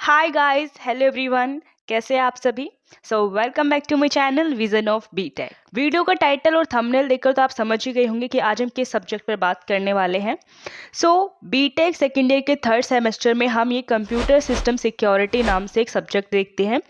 Hi guys, hello everyone, कैसे हैं आप सभी। Welcome back to my channel vision of BTech. Video का टाइटल और थंबनेल देखकर तो आप समझ ही गए होंगे कि आज हम किस सब्जेक्ट पर बात करने वाले हैं। बीटेक सेकेंड ईयर के थर्ड सेमेस्टर में हम ये कंप्यूटर सिस्टम सिक्योरिटी नाम से एक सब्जेक्ट देखते हैं,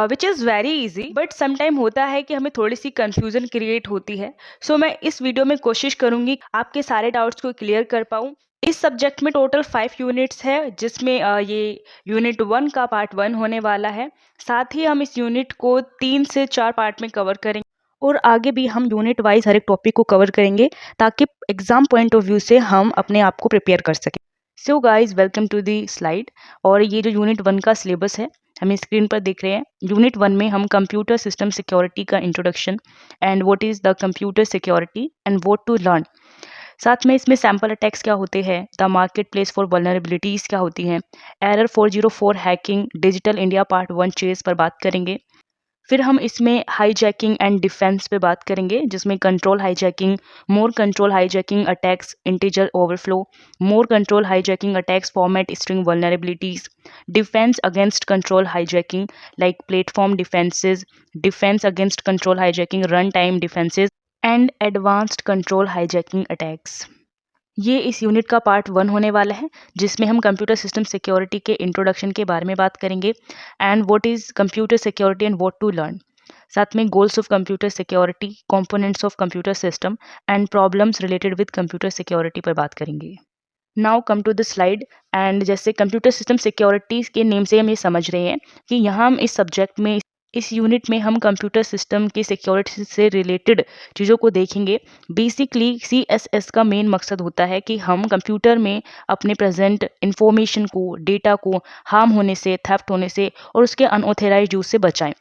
which is very easy, but sometime होता है कि हमें थोड़ी सी कन्फ्यूज़न क्रिएट होती है। मैं इस वीडियो में कोशिश करूँगी आपके सारे डाउट्स को क्लियर कर पाऊँ। इस सब्जेक्ट में टोटल 5 यूनिट्स है, जिसमें ये यूनिट 1 का पार्ट 1 होने वाला है। साथ ही हम इस यूनिट को 3 से 4 पार्ट में कवर करेंगे और आगे भी हम यूनिट वाइज हर एक टॉपिक को कवर करेंगे ताकि एग्जाम पॉइंट ऑफ व्यू से हम अपने आप को प्रिपेयर कर सकें। Guys, welcome to the slide. और ये जो यूनिट 1 का सिलेबस है हमें स्क्रीन पर दिख रहे हैं। यूनिट 1 में हम कंप्यूटर सिस्टम सिक्योरिटी का introduction and what is the computer security and what to learn. साथ में इसमें सैम्पल अटैक्स क्या होते हैं, the marketplace for vulnerabilities क्या होती हैं, error 404 hacking, digital India part 1 chase पर बात करेंगे। फिर हम इसमें हाईजैकिंग एंड डिफेंस पे बात करेंगे, जिसमें control hijacking, more control hijacking attacks, integer overflow, more control hijacking attacks, format string vulnerabilities, defence against control hijacking like platform defences, defence against control hijacking, run time defences and advanced control hijacking attacks. ये इस unit का part 1 होने वाला है, जिसमें हम computer system security के introduction के बारे में बात करेंगे and what is computer security and what to learn. साथ में goals of computer security, components of computer system and problems related with computer security पर बात करेंगे। Now come to the slide. And जैसे कंप्यूटर सिस्टम सिक्योरिटी के name से हम ये समझ रहे हैं कि यहाँ हम इस सब्जेक्ट में, इस यूनिट में हम कंप्यूटर सिस्टम की सिक्योरिटी से रिलेटेड चीज़ों को देखेंगे। बेसिकली CSS का मेन मकसद होता है कि हम कंप्यूटर में अपने प्रेजेंट इंफॉर्मेशन को, डेटा को हार्म होने से, थेफ्ट होने से और उसके अनऑथराइज्ड यूज से बचाएं।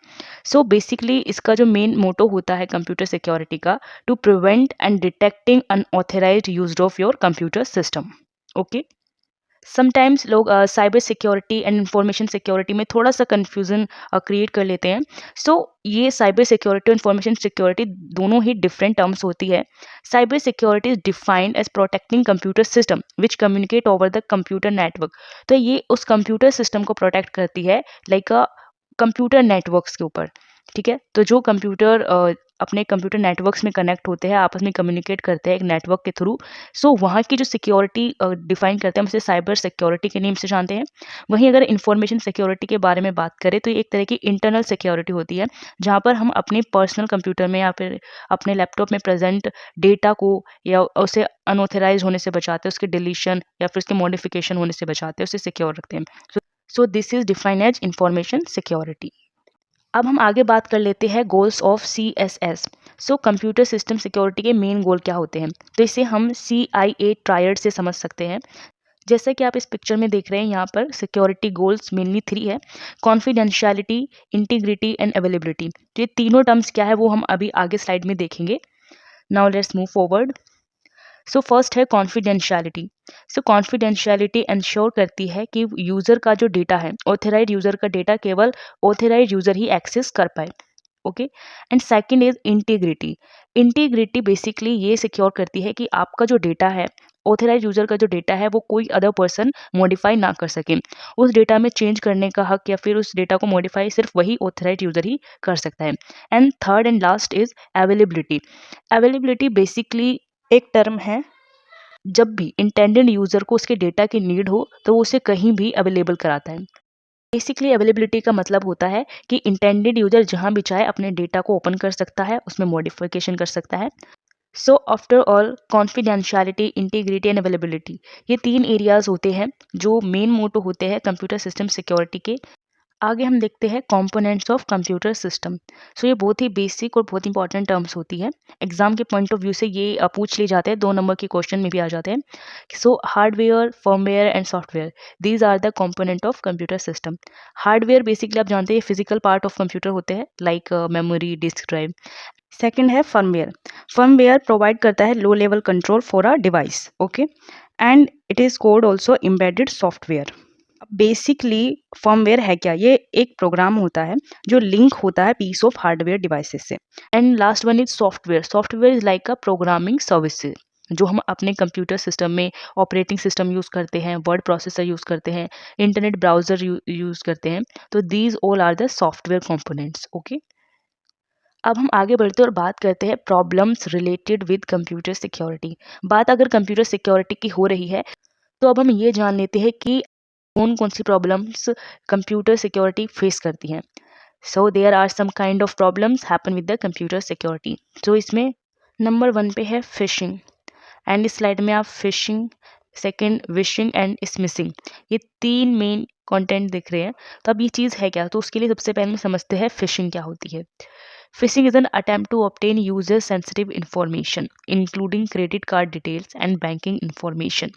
बेसिकली इसका जो मेन मोटो होता है कंप्यूटर सिक्योरिटी का, to prevent and detecting unauthorised use of your computer system. Okay. Sometimes लोग cyber security and information security में थोड़ा सा कन्फ्यूज़न क्रिएट कर लेते हैं। ये साइबर सिक्योरिटी और इंफॉर्मेशन सिक्योरिटी दोनों ही डिफरेंट टर्म्स होती है। Cyber security is defined as protecting computer system which communicate over the computer network. तो ये उस कंप्यूटर सिस्टम को प्रोटेक्ट करती है लाइक कंप्यूटर नेटवर्क्स के ऊपर। ठीक है, तो जो कंप्यूटर अपने कंप्यूटर नेटवर्क्स में कनेक्ट होते हैं, आपस में कम्युनिकेट करते हैं एक नेटवर्क के थ्रू। वहाँ की जो सिक्योरिटी डिफाइन करते हैं हम उसे साइबर सिक्योरिटी के नेम से जानते हैं। वहीं अगर इंफॉर्मेशन सिक्योरिटी के बारे में बात करें तो ये एक तरह की इंटरनल सिक्योरिटी होती है, जहाँ पर हम अपने पर्सनल कंप्यूटर में या फिर अपने लैपटॉप में प्रेजेंट डेटा को या उसे अनऑथराइज होने से बचाते हैं, उसके डिलीशन या फिर उसके मॉडिफिकेशन होने से बचाते हैं, उसे सिक्योर रखते हैं। This is defined as information security. अब हम आगे बात कर लेते हैं goals of CSS। Computer system security के मेन गोल क्या होते हैं, तो इसे हम CIA ट्रायड से समझ सकते हैं। जैसा कि आप इस पिक्चर में देख रहे हैं, यहाँ पर सिक्योरिटी गोल्स मेनली 3 है: कॉन्फिडेंशियलिटी, इंटीग्रिटी एंड अवेलेबिलिटी। तो ये तीनों टर्म्स क्या है वो हम अभी आगे स्लाइड में देखेंगे। Now let's move forward. First है कॉन्फिडेंशियलिटी। कॉन्फिडेंशियलिटी इंश्योर करती है कि यूज़र का जो डेटा है, ऑथराइज्ड यूज़र का डेटा केवल ऑथराइज्ड यूज़र ही एक्सेस कर पाए। Okay. And second is integrity. Integrity basically ये सिक्योर करती है कि आपका जो डेटा है, ऑथराइज यूजर का जो डेटा है, वो कोई अदर पर्सन मॉडिफाई ना कर सके। उस डेटा में चेंज करने का हक या फिर उस डेटा को मॉडिफाई सिर्फ वही ऑथराइज यूजर ही कर सकता है। And third and last is availability. Availability basically एक टर्म है, जब भी इंटेंडेड यूजर को उसके डेटा की नीड हो तो वो उसे कहीं भी अवेलेबल कराता है। बेसिकली अवेलेबिलिटी का मतलब होता है कि इंटेंडेड यूजर जहां भी चाहे अपने डेटा को ओपन कर सकता है, उसमें मॉडिफिकेशन कर सकता है। After all, confidentiality, integrity and availability, ये 3 एरियाज होते हैं जो मेन मोटो होते हैं कंप्यूटर सिस्टम सिक्योरिटी के। आगे हम देखते हैं कंपोनेंट्स ऑफ कंप्यूटर सिस्टम। ये बहुत ही बेसिक और बहुत इंपॉर्टेंट टर्म्स होती है। एग्जाम के पॉइंट ऑफ व्यू से ये पूछ लिए जाते हैं, 2 नंबर के क्वेश्चन में भी आ जाते हैं। Hardware, firmware and software, these are the component of computer system. Hardware basically आप जानते हैं फिजिकल पार्ट ऑफ कंप्यूटर होते हैं, like memory, disk drive. Second है फर्मवेयर। फर्मवेयर प्रोवाइड करता है low level control for a device. Okay. And it is code also embedded software. Basically firmware है क्या, ये एक प्रोग्राम होता है जो लिंक होता है पीस ऑफ हार्डवेयर डिवाइसेस से। And last one is software. Software is like a programming services. जो हम अपने कंप्यूटर सिस्टम में ऑपरेटिंग सिस्टम यूज़ करते हैं, वर्ड प्रोसेसर यूज़ करते हैं, इंटरनेट ब्राउज़र यूज़ करते हैं, तो these all are the software components. Okay, अब हम आगे बढ़ते हैं और बात करते हैं problems related with computer security. बात अगर कंप्यूटर सिक्योरिटी की हो रही है तो अब हम ये जान लेते हैं कि कौन कौन सी प्रॉब्लम्स कंप्यूटर सिक्योरिटी फेस करती हैं। So there are some kind of problems happen with the computer security. तो इसमें नंबर 1 पे है फिशिंग, एंड इस स्लाइड में आप fishing, second wishing and smishing, ये 3 मेन कंटेंट दिख रहे हैं। तो अब ये चीज़ है क्या, तो उसके लिए सबसे पहले हम समझते हैं फिशिंग क्या होती है। Phishing is an attempt to obtain user sensitive information, including credit card details and banking information.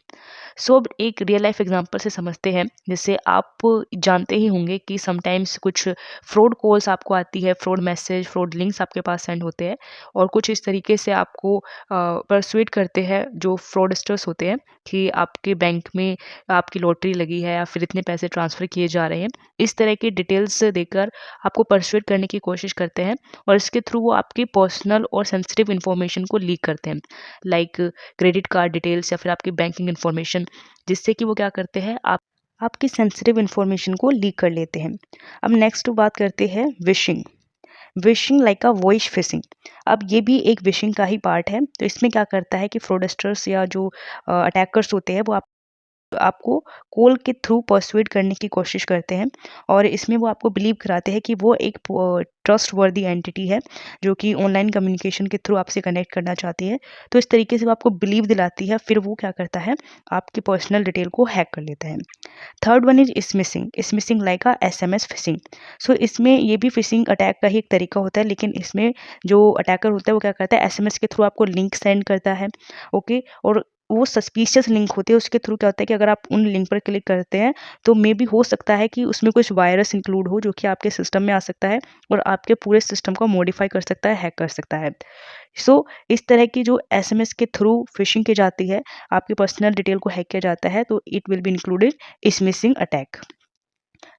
सो अब एक रियल लाइफ एग्जांपल से समझते हैं। जैसे आप जानते ही होंगे कि समटाइम्स कुछ फ्रॉड कॉल्स आपको आती है, फ्रॉड मैसेज, फ्रॉड लिंक्स आपके पास सेंड होते हैं और कुछ इस तरीके से आपको परसुएट करते हैं जो फ्रॉडस्टर्स होते हैं कि आपके बैंक में आपकी लॉटरी लगी है या फिर इतने पैसे ट्रांसफ़र किए जा रहे हैं। इस तरह की डिटेल्स देकर आपको परसुएट करने की कोशिश करते हैं और इसके थ्रू वो आपकी पर्सनल और सेंसिटिव इन्फॉर्मेशन को लीक करते हैं, लाइक क्रेडिट कार्ड डिटेल्स या फिर आपकी बैंकिंग इन्फॉर्मेशन, जिससे कि वो क्या करते हैं, आप आपकी सेंसिटिव इन्फॉर्मेशन को लीक कर लेते हैं। अब नेक्स्ट बात करते हैं wishing. Wishing like a voice fishing. अब ये भी एक विशिंग का ही पार्ट है। तो इसमें क्या करता है कि फ्रॉडस्टर्स या जो अटैकर्स होते हैं वो आपको कॉल के थ्रू पर्सुएड करने की कोशिश करते हैं और इसमें वो आपको बिलीव कराते हैं कि वो एक ट्रस्ट वर्दी एंटिटी है जो कि ऑनलाइन कम्युनिकेशन के थ्रू आपसे कनेक्ट करना चाहती है। तो इस तरीके से वो आपको बिलीव दिलाती है, फिर वो क्या करता है, आपकी पर्सनल डिटेल को हैक कर लेता है। Third one is smishing like a SMS phishing. So इसमें ये भी फिशिंग अटैक का ही एक तरीका होता है, लेकिन इसमें जो अटैकर होता है वो क्या करता है, एसएमएस के थ्रू आपको लिंक सेंड करता है। ओके, और वो सस्पिशियस लिंक होते हैं, उसके थ्रू क्या होता है कि अगर आप उन लिंक पर क्लिक करते हैं तो मे बी हो सकता है कि उसमें कुछ वायरस इंक्लूड हो जो कि आपके सिस्टम में आ सकता है और आपके पूरे सिस्टम को मॉडिफाई कर सकता है, हैक कर सकता है। सो इस तरह की जो एसएमएस के थ्रू फिशिंग की जाती है, आपकी पर्सनल डिटेल को हैक किया जाता है, तो it will be included smishing attack.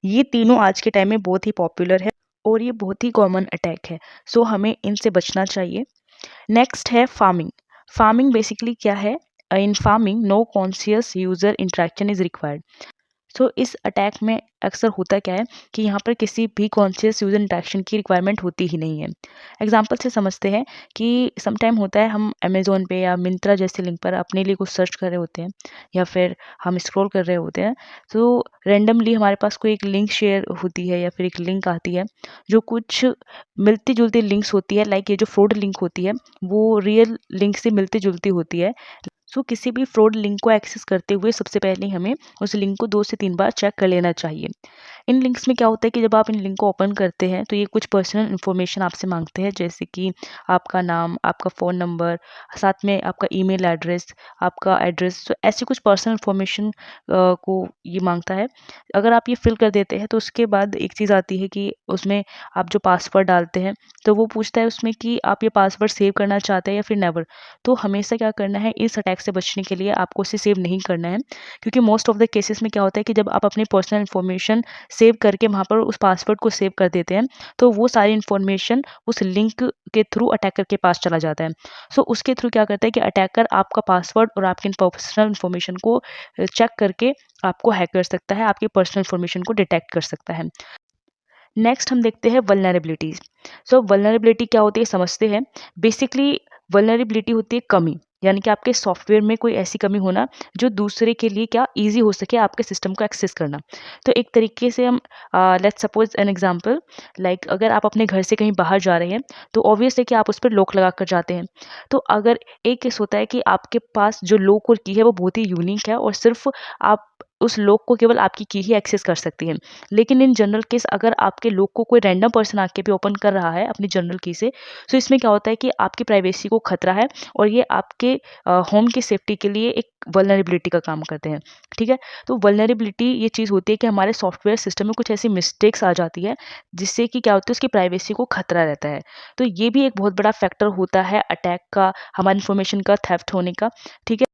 ये तीनों आज के टाइम में बहुत ही पॉपुलर है और ये बहुत ही कॉमन अटैक है। सो हमें इनसे बचना चाहिए। नेक्स्ट है फार्मिंग। फार्मिंग बेसिकली क्या है, in pharming no conscious user interaction is required. So इस अटैक में अक्सर होता क्या है कि यहाँ पर किसी भी कॉन्शियस यूजर इंटरेक्शन की रिक्वायरमेंट होती ही नहीं है। एग्जांपल से समझते हैं कि समटाइम होता है हम अमेज़ोन पे या मिंत्रा जैसे लिंक पर अपने लिए कुछ सर्च कर रहे होते हैं या फिर हम स्क्रॉल कर रहे होते हैं, तो रैंडमली हमारे पास कोई एक लिंक शेयर होती है या फिर एक लिंक आती है जो कुछ मिलती जुलती लिंक्स होती है, लाइक ये जो फ्रॉड लिंक होती है वो रियल लिंक से मिलती जुलती होती है। सो किसी भी फ्रॉड लिंक को एक्सेस करते हुए सबसे पहले हमें उस लिंक को 2 से 3 बार चेक कर लेना चाहिए। इन लिंक्स में क्या होता है कि जब आप इन लिंक को ओपन करते हैं तो ये कुछ पर्सनल इन्फॉर्मेशन आपसे मांगते हैं, जैसे कि आपका नाम, आपका फ़ोन नंबर, साथ में आपका ईमेल एड्रेस, तो ऐसी कुछ पर्सनल इन्फॉर्मेशन को ये मांगता है। अगर आप ये फिल कर देते हैं तो उसके बाद एक चीज़ आती है कि उसमें आप जो पासवर्ड डालते हैं तो वो पूछता है उसमें कि आप ये पासवर्ड सेव करना चाहते हैं या फिर नेवर। तो हमेशा क्या करना है, इस अटैक से बचने के लिए आपको उसे सेव नहीं करना है, क्योंकि मोस्ट ऑफ द केसेस में क्या होता है कि जब आप अपनी पर्सनल इन्फॉर्मेशन सेव करके वहाँ पर उस पासवर्ड को सेव कर देते हैं तो वो सारी इन्फॉर्मेशन उस लिंक के थ्रू अटैकर के पास चला जाता है। सो उसके थ्रू क्या करता है कि अटैकर आपका पासवर्ड और आपकी पर्सनल इन्फॉर्मेशन को चेक करके आपको हैक कर सकता है, आपकी पर्सनल इन्फॉर्मेशन को डिटेक्ट कर सकता है। नेक्स्ट हम देखते हैं वल्नरेबिलिटीज। सो वल्नरेबिलिटी क्या होती है समझते हैं। बेसिकली वल्नरेबिलिटी होती है कमी, यानी कि आपके सॉफ्टवेयर में कोई ऐसी कमी होना जो दूसरे के लिए क्या ईजी हो सके आपके सिस्टम को एक्सेस करना। तो एक तरीके से हम let's suppose an example, like अगर आप अपने घर से कहीं बाहर जा रहे हैं तो ऑब्वियस है कि आप उस पर लॉक लगा कर जाते हैं। तो अगर एक केस होता है कि आपके पास जो लॉक और की है वो बहुत ही यूनिक है और सिर्फ आप उस लॉक को केवल आपकी की ही एक्सेस कर सकती है। लेकिन इन जनरल केस अगर आपके लॉक को कोई रैंडम पर्सन आके भी ओपन कर रहा है अपनी जनरल की से, तो इसमें क्या होता है कि आपकी प्राइवेसी को खतरा है और ये आपके होम की सेफ्टी के लिए एक वल्नरेबिलिटी का काम करते हैं। ठीक है, तो वल्नरेबिलिटी ये चीज़ होती है कि हमारे सॉफ्टवेयर सिस्टम में कुछ ऐसी मिस्टेक्स आ जाती है जिससे कि क्या होता है उसकी प्राइवेसी को खतरा रहता है। तो ये भी एक बहुत बड़ा फैक्टर होता है अटैक का, हमारी इन्फॉर्मेशन का थेफ्ट होने का। ठीक है,